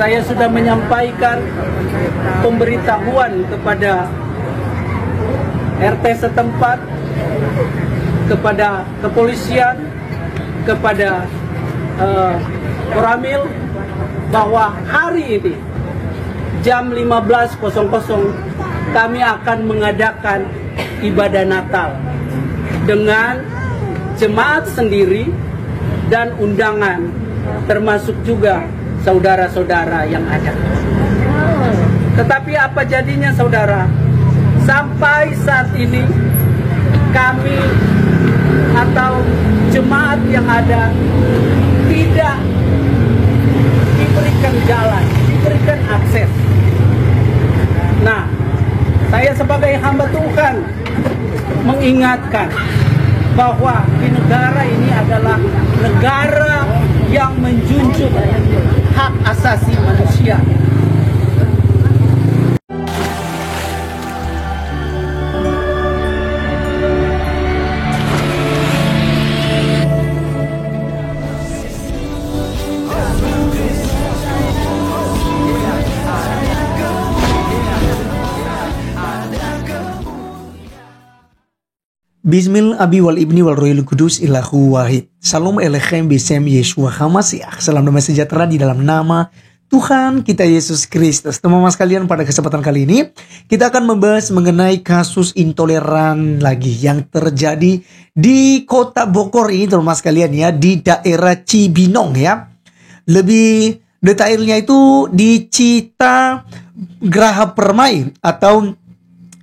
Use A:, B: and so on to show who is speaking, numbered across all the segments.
A: saya sudah menyampaikan pemberitahuan kepada RT setempat, kepada kepolisian, kepada Koramil, bahwa hari ini jam 15.00 kami akan mengadakan ibadah Natal dengan jemaat sendiri dan undangan, termasuk juga saudara-saudara yang ada. Tetapi apa jadinya, saudara? Sampai saat ini kami atau jemaat yang ada tidak diberikan jalan, diberikan akses. Nah, saya sebagai hamba Tuhan mengingatkan bahwa di negara ini adalah negara yang menjunjung hak asasi manusia.
B: Bismillah abi wal ibni wal rohil kudus ilahu wahid. Salam elechem bisem Yeshua HaMashiach. Salam damai sejahtera di dalam nama Tuhan kita Yesus Kristus. Teman-teman sekalian, pada kesempatan kali ini kita akan membahas mengenai kasus intoleran lagi yang terjadi di kota Bogor ini, teman-teman sekalian ya, di daerah Cibinong ya. Lebih detailnya itu di Cita Graha Permai atau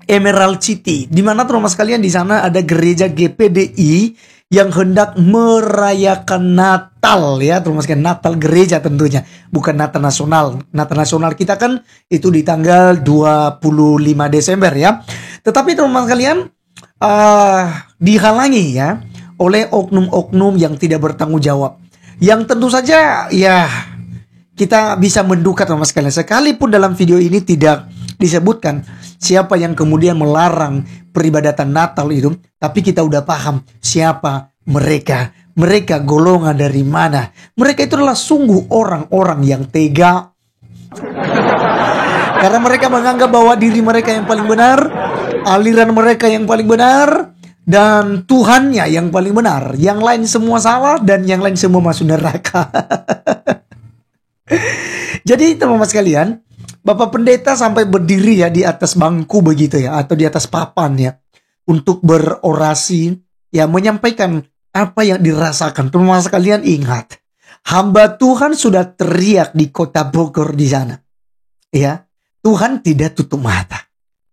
B: Emerald City, di mana teman-teman sekalian di sana ada gereja GPDI yang hendak merayakan Natal ya, teman-teman sekalian, Natal gereja tentunya, bukan Natal nasional. Natal nasional kita kan itu di tanggal 25 Desember ya. Tetapi teman-teman sekalian dihalangi ya oleh oknum-oknum yang tidak bertanggung jawab. Yang tentu saja ya kita bisa menduga teman-teman sekalian, sekalipun dalam video ini tidak disebutkan siapa yang kemudian melarang peribadatan Natal itu, tapi kita udah paham siapa mereka. Mereka golongan dari mana? Mereka itu adalah sungguh orang-orang yang tega. Karena mereka menganggap bahwa diri mereka yang paling benar, aliran mereka yang paling benar, dan Tuhannya yang paling benar. Yang lain semua salah dan yang lain semua masuk neraka. Jadi teman-teman sekalian, Bapak Pendeta sampai berdiri ya di atas bangku begitu ya, atau di atas papan ya, untuk berorasi ya, menyampaikan apa yang dirasakan. Teman-teman sekalian ingat, hamba Tuhan sudah teriak di kota Bogor di sana. Ya, Tuhan tidak tutup mata.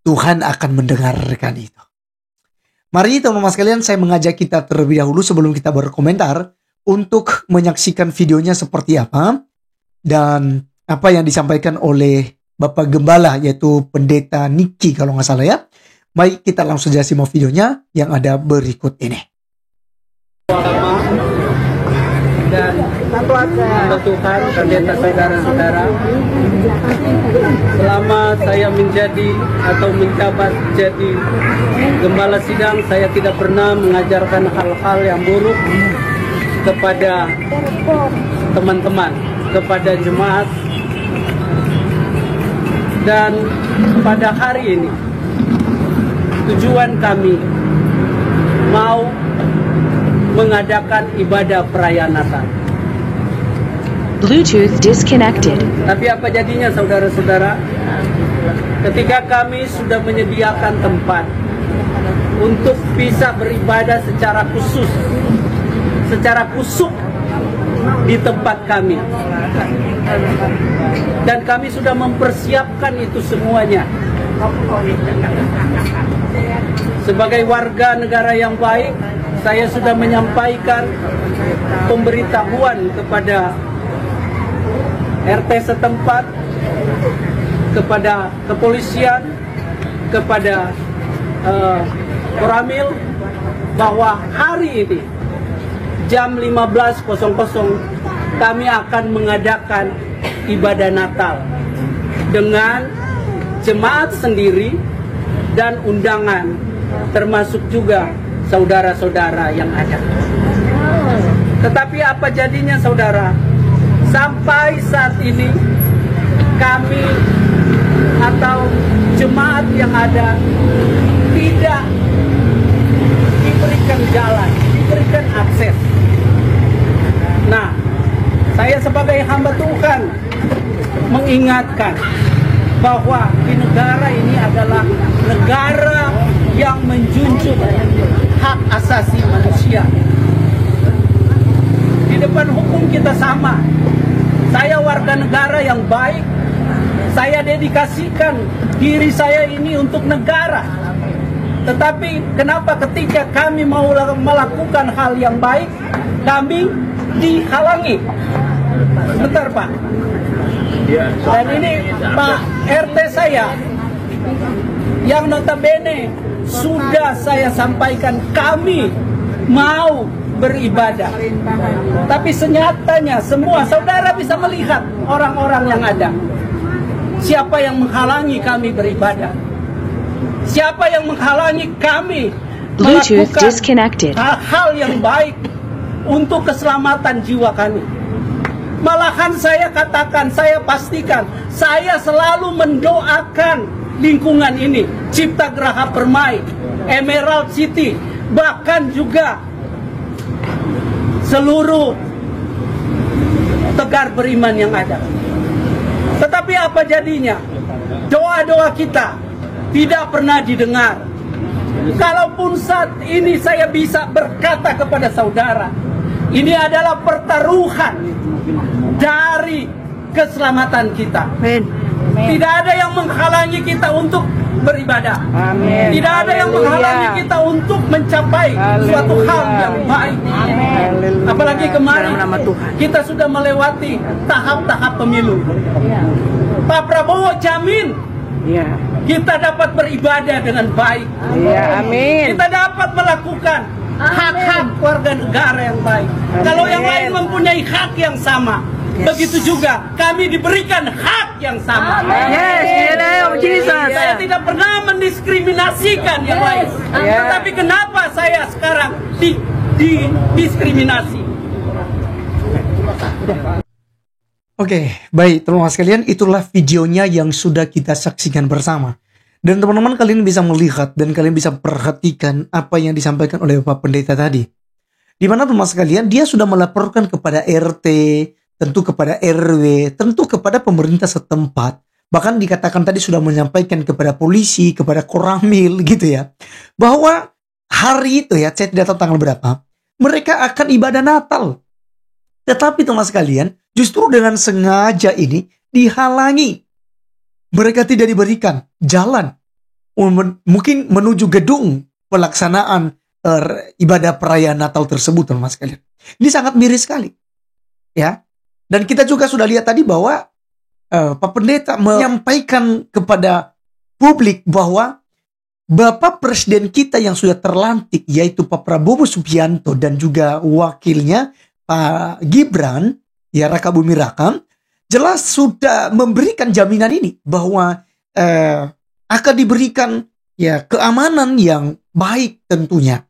B: Tuhan akan mendengarkan itu. Mari teman-teman sekalian, saya mengajak kita terlebih dahulu sebelum kita berkomentar untuk menyaksikan videonya seperti apa dan apa yang disampaikan oleh Bapak Gembala, yaitu Pendeta Niki kalau nggak salah ya. Mari kita langsung saja simak videonya yang ada berikut ini.
A: Dan Tuhan, pendeta saudara-saudara, selama saya menjadi atau menjabat jadi gembala sidang, saya tidak pernah mengajarkan hal-hal yang buruk kepada teman-teman, kepada jemaat. Dan pada hari ini tujuan kami mau mengadakan ibadah perayaan Natal.
C: Bluetooth disconnected.
A: Tapi apa jadinya, saudara-saudara? Ketika kami sudah menyediakan tempat untuk bisa beribadah secara khusus, secara kusuk di tempat kami, dan kami sudah mempersiapkan itu semuanya. Sebagai warga negara yang baik, saya sudah menyampaikan pemberitahuan kepada RT setempat, kepada kepolisian, kepada Koramil, bahwa hari ini jam 15.00 kami akan mengadakan ibadah Natal dengan jemaat sendiri dan undangan, termasuk juga saudara-saudara yang ada. Tetapi apa jadinya, saudara? Sampai saat ini kami atau jemaat yang ada tidak diberikan jalan, diberikan akses. Nah, saya sebagai hamba Tuhan mengingatkan bahwa di negara ini adalah negara yang menjunjung hak asasi manusia. Di depan hukum kita sama. Saya warga negara yang baik. Saya dedikasikan diri saya ini untuk negara. Tetapi kenapa ketika kami mau melakukan hal yang baik, kami dihalangi? Bentar Pak. Dan ini Pak RT saya yang notabene sudah saya sampaikan kami mau beribadah. Tapi senyatanya semua saudara bisa melihat orang-orang yang ada. Siapa yang menghalangi kami beribadah? Siapa yang menghalangi kami
C: Bluetooth
A: melakukan
C: disconnected.
A: hal-hal yang baik untuk keselamatan jiwa kami? Malahan saya katakan, saya pastikan, saya selalu mendoakan lingkungan ini, Cipta Geraha Permai, Emerald City, bahkan juga seluruh Tegar Beriman yang ada. Tetapi apa jadinya? Doa-doa kita tidak pernah didengar. Kalaupun saat ini saya bisa berkata kepada saudara, ini adalah pertaruhan dari keselamatan kita.
D: Amin.
A: Tidak ada yang menghalangi kita untuk beribadah.
D: Amin.
A: Tidak ada yang menghalangi kita untuk mencapai suatu hal yang baik.
D: Haleluya.
A: Apalagi kemarin
D: Dalam nama Tuhan.
A: kita sudah melewati tahap-tahap pemilu. Pak Prabowo jamin
D: Ya.
A: kita dapat beribadah dengan baik.
D: Ya, amin.
A: Kita dapat melakukan hak-hak warga negara yang baik. Kalau yang lain mempunyai hak yang sama, begitu juga kami diberikan hak yang sama.
D: Yes, in the name of Jesus.
A: Saya tidak pernah mendiskriminasikan yang lain.
D: Yeah.
A: Tetapi kenapa saya sekarang didiskriminasi?
B: Oke, baik teman-teman sekalian, itulah videonya yang sudah kita saksikan bersama. Dan teman-teman kalian bisa melihat dan kalian bisa perhatikan apa yang disampaikan oleh Bapak Pendeta tadi. Di mana teman-teman sekalian, dia sudah melaporkan kepada RT, tentu kepada RW, tentu kepada pemerintah setempat. Bahkan dikatakan tadi sudah menyampaikan kepada polisi, kepada Koramil gitu ya. Bahwa hari itu ya, saya tidak tahu tanggal berapa, mereka akan ibadah Natal. Tetapi teman sekalian, justru dengan sengaja ini dihalangi. Mereka tidak diberikan jalan. Mungkin menuju gedung pelaksanaan ibadah perayaan Natal tersebut teman sekalian. Ini sangat miris sekali. Ya. Dan kita juga sudah lihat tadi bahwa Pak Pendeta menyampaikan kepada publik bahwa Bapak Presiden kita yang sudah terlantik, yaitu Pak Prabowo Subianto dan juga wakilnya Pak Gibran, ya Raka Bumi Raka, jelas sudah memberikan jaminan ini bahwa akan diberikan ya keamanan yang baik tentunya.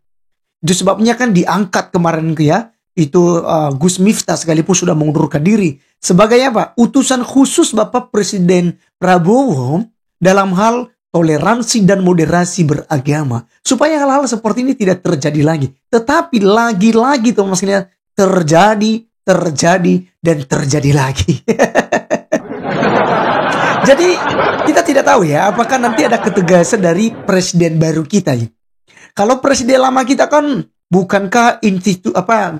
B: Itu sebabnya kan diangkat kemarin ya, itu Gus Miftah sekalipun sudah mengundurkan diri sebagai apa? Utusan khusus Bapak Presiden Prabowo dalam hal toleransi dan moderasi beragama, supaya hal-hal seperti ini tidak terjadi lagi. Tetapi lagi-lagi teman-teman sekalian, terjadi dan terjadi lagi. Jadi kita tidak tahu ya apakah nanti ada ketegasan dari presiden baru kita ini. Kalau presiden lama kita kan bukankah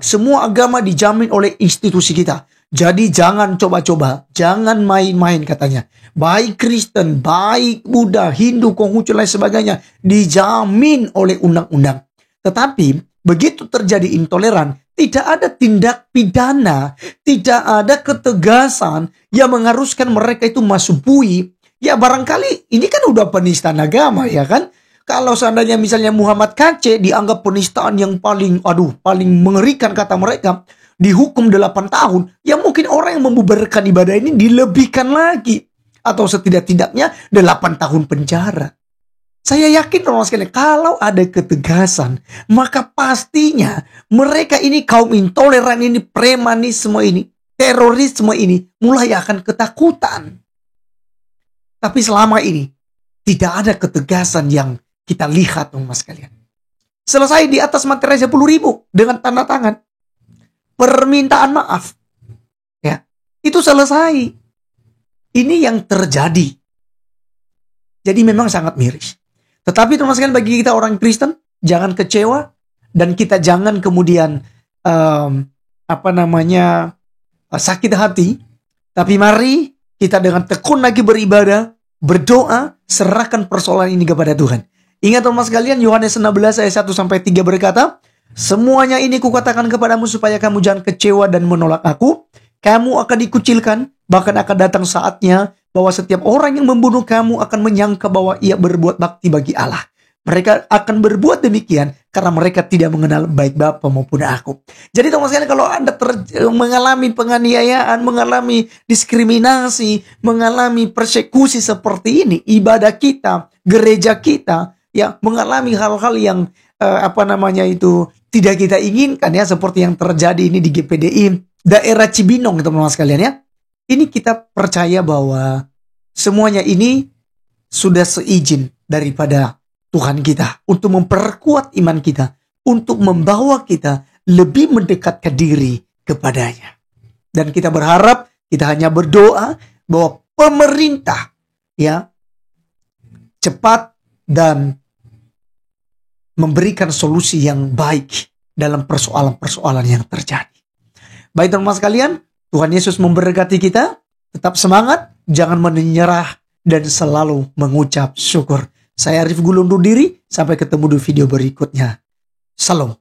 B: semua agama dijamin oleh institusi kita. Jadi jangan coba-coba, jangan main-main katanya. Baik Kristen, baik Buddha, Hindu, Konghucu dan lain sebagainya dijamin oleh undang-undang. Tetapi begitu terjadi intoleran, tidak ada tindak pidana, tidak ada ketegasan yang mengharuskan mereka itu masuk bui. Ya barangkali ini kan udah penistaan agama ya kan. Kalau seandainya misalnya Muhammad KC dianggap penistaan yang paling mengerikan kata mereka, dihukum 8 tahun, ya mungkin orang yang membubarkan ibadah ini dilebihkan lagi. Atau setidak-tidaknya 8 tahun penjara. Saya yakin teman-teman sekalian, kalau ada ketegasan, maka pastinya mereka ini kaum intoleran ini, premanisme ini, terorisme ini mulai akan ketakutan. Tapi selama ini tidak ada ketegasan yang kita lihat, teman-teman sekalian. Selesai di atas materai 10.000 dengan tanda tangan. Permintaan maaf. Ya, itu selesai. Ini yang terjadi. Jadi memang sangat miris. Tetapi teman-teman sekalian, bagi kita orang Kristen, jangan kecewa dan kita jangan kemudian sakit hati. Tapi mari kita dengan tekun lagi beribadah, berdoa, serahkan persoalan ini kepada Tuhan. Ingat teman-teman sekalian, Yohanes 16 ayat 1-3 berkata, semuanya ini kukatakan kepadamu supaya kamu jangan kecewa dan menolak aku. Kamu akan dikucilkan, bahkan akan datang saatnya bahwa setiap orang yang membunuh kamu akan menyangka bahwa ia berbuat bakti bagi Allah. Mereka akan berbuat demikian karena mereka tidak mengenal baik Bapa maupun aku. Jadi teman-teman sekalian, kalau Anda mengalami penganiayaan, mengalami diskriminasi, mengalami persekusi seperti ini, ibadah kita, gereja kita, ya mengalami hal-hal yang tidak kita inginkan, ya seperti yang terjadi ini di GPDI daerah Cibinong, teman-teman sekalian, ya. Ini kita percaya bahwa semuanya ini sudah seizin daripada Tuhan kita untuk memperkuat iman kita, untuk membawa kita lebih mendekatkan diri kepadanya. Dan kita berharap, kita hanya berdoa bahwa pemerintah, ya, cepat dan memberikan solusi yang baik dalam persoalan-persoalan yang terjadi. Baik teman-teman sekalian, Tuhan Yesus memberkati kita. Tetap semangat, jangan menyerah, dan selalu mengucap syukur. Saya Arif Gulu undur diri, sampai ketemu di video berikutnya. Salam.